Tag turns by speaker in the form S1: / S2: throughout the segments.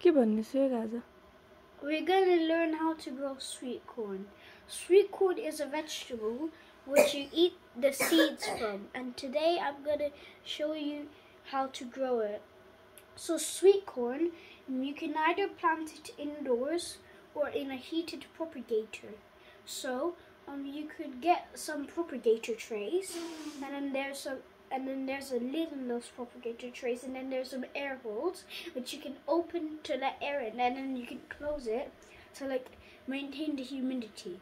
S1: के भन्ने आज?
S2: We're going to learn how to grow sweet corn. Sweet corn is a vegetable which you eat the seeds from, and today I'm going to show you how to grow it. So sweet corn, you can either plant it indoors or in a heated propagator. So you could get some propagator trays, and then there's a lid in those propagator trays, and then there's some air holes which you can open to let air in, and then you can close it to maintain the humidity.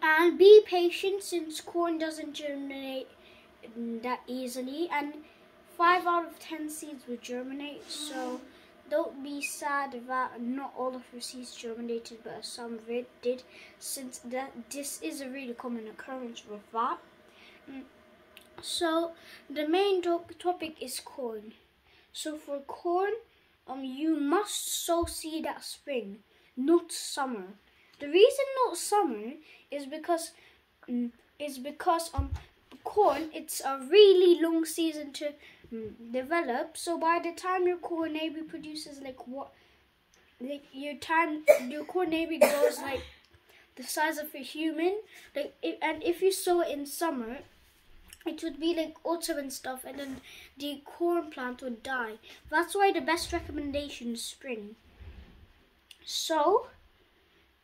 S2: And be patient, since corn doesn't germinate that easily, and 5 out of 10 seeds will germinate, so don't be sad that not all of your seeds germinated, but some of it did, since this is a really common occurrence with that. So the main topic is corn. So for corn, you must sow seed at spring, not summer. The reason not summer is because corn, it's a really long season to develop. So by the time your corn maybe produces your corn maybe grows like the size of a human. And if you sow it in summer, it would be like autumn and stuff, and then the corn plant would die. That's why the best recommendation is spring. So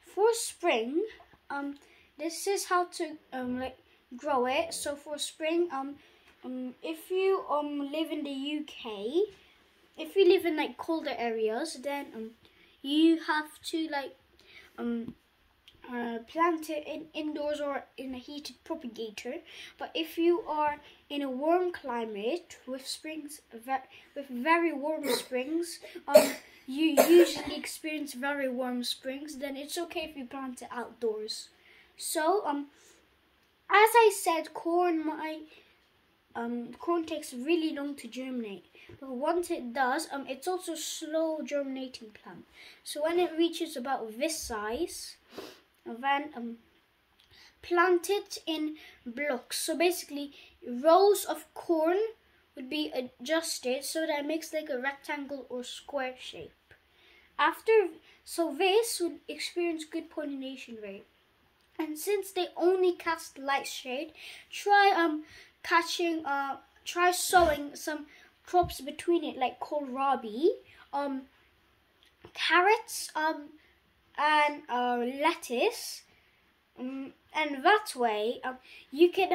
S2: for spring, this is how to grow it. So for spring, if you live in the UK, if you live in colder areas, then you have to plant it indoors or in a heated propagator. But if you are in a warm climate with very warm springs, you usually experience very warm springs, then it's okay if you plant it outdoors. So as I said, corn takes really long to germinate, but once it does, it's also a slow germinating plant. So when it reaches about this size, then plant it in blocks. So basically, rows of corn would be adjusted so that it makes like a rectangle or square shape. So this would experience good pollination rate. And since they only cast light shade, try sowing some crops between it, like kohlrabi, carrots, and lettuce, and that way you can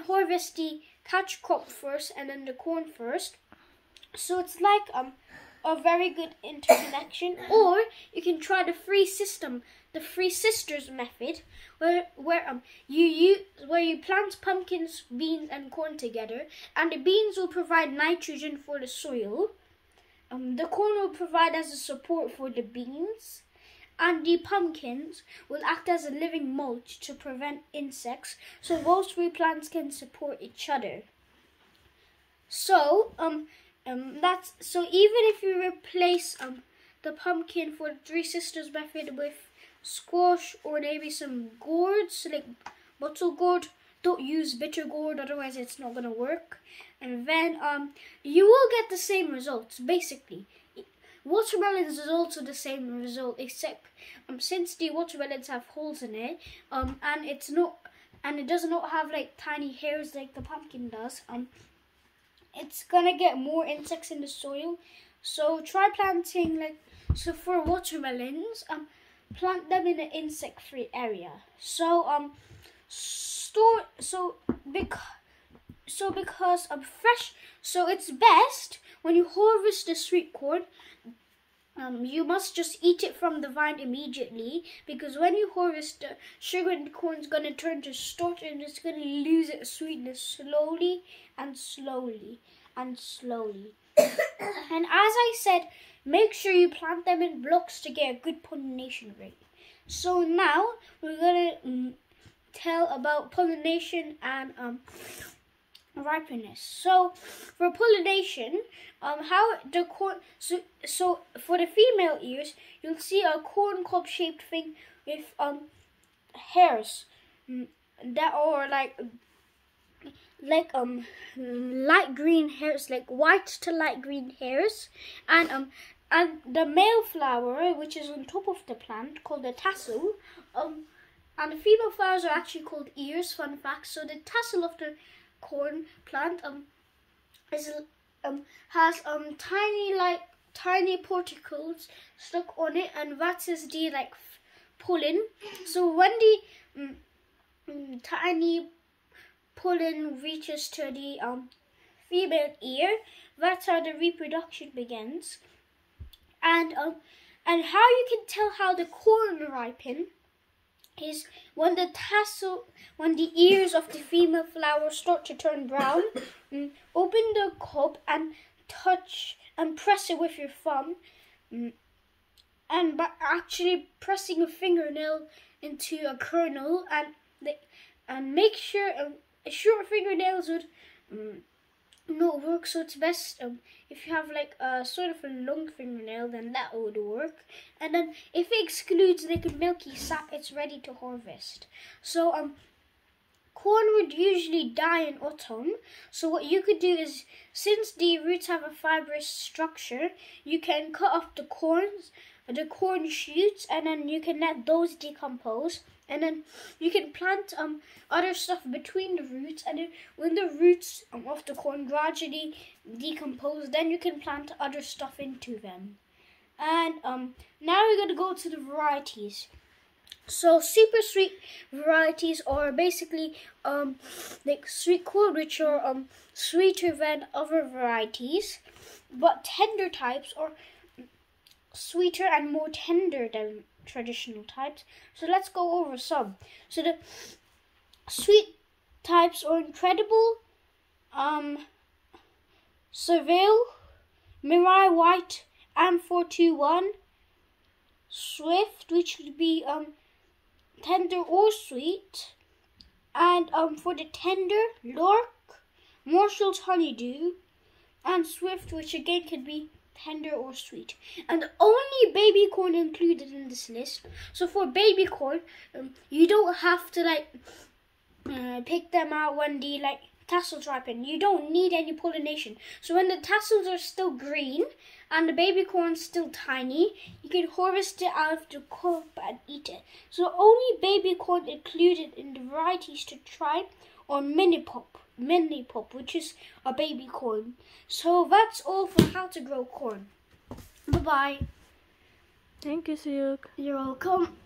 S2: harvest the catch crop first and then the corn first. So it's like a very good interconnection. Or you can try the Three Sisters method, where you plant pumpkins, beans, and corn together, and the beans will provide nitrogen for the soil. The corn will provide as a support for the beans, and the pumpkins will act as a living mulch to prevent insects, so those three plants can support each other. So so even if you replace the pumpkin for the Three Sisters method with squash or maybe some gourds, like bottle gourd, don't use bitter gourd, otherwise it's not gonna work. And then you will get the same results. Basically, watermelons is also the same result, except since the watermelons have holes in it, and it does not have like tiny hairs like the pumpkin does, it's gonna get more insects in the soil. So try planting so for watermelons, plant them in an insect-free area. So because fresh, so it's best when you harvest the sweet corn, you must just eat it from the vine immediately, because when you harvest, the sugar in the corn is going to turn to starch, and it's going to lose its sweetness slowly and slowly and slowly. And as I said, make sure you plant them in blocks to get a good pollination rate. So now we're going to tell about pollination and ripeness. So for pollination, how the corn, so for the female ears, you'll see a corn cob shaped thing with hairs that are like light green hairs, like white to light green hairs, and And the male flower, which is on top of the plant, called the tassel, and the female flowers are actually called ears. Fun fact. So the tassel of the corn plant has tiny particles stuck on it, and that is the pollen. So when the tiny pollen reaches to the female ear, that's how the reproduction begins. And how you can tell how the corn ripen is when the ears of the female flower start to turn brown. Open the cob and touch and press it with your thumb, and by actually pressing a fingernail into a kernel, and make sure short fingernails would not work. So it's best if you have a sort of a long fingernail, then that would work. And then if it excludes the milky sap, it's ready to harvest. So corn would usually die in autumn. So what you could do is, since the roots have a fibrous structure, you can cut off the corn shoots, and then you can let those decompose. And then you can plant other stuff between the roots, and then when the roots of the corn gradually decompose, then you can plant other stuff into them. And now we're going to go to the varieties. So super sweet varieties are basically sweet corn, which are sweeter than other varieties, but tender types are sweeter and more tender than traditional types. So let's go over some. So the sweet types are Incredible, Seville, Mirai White, M421, Swift, which would be tender or sweet, and for the tender, Lark, Marshall's Honeydew, and Swift, which again could be tender or sweet. And only baby corn included in this list. So for baby corn, you don't have to pick them out when the tassels ripen. You don't need any pollination. So when the tassels are still green and the baby corn still tiny, you can harvest it out of the cob and eat it. So only baby corn included in the varieties to try are mini pop, which is a baby corn. So that's all for how to grow corn. Bye bye.
S1: Thank you, Suyuk.
S2: You're welcome.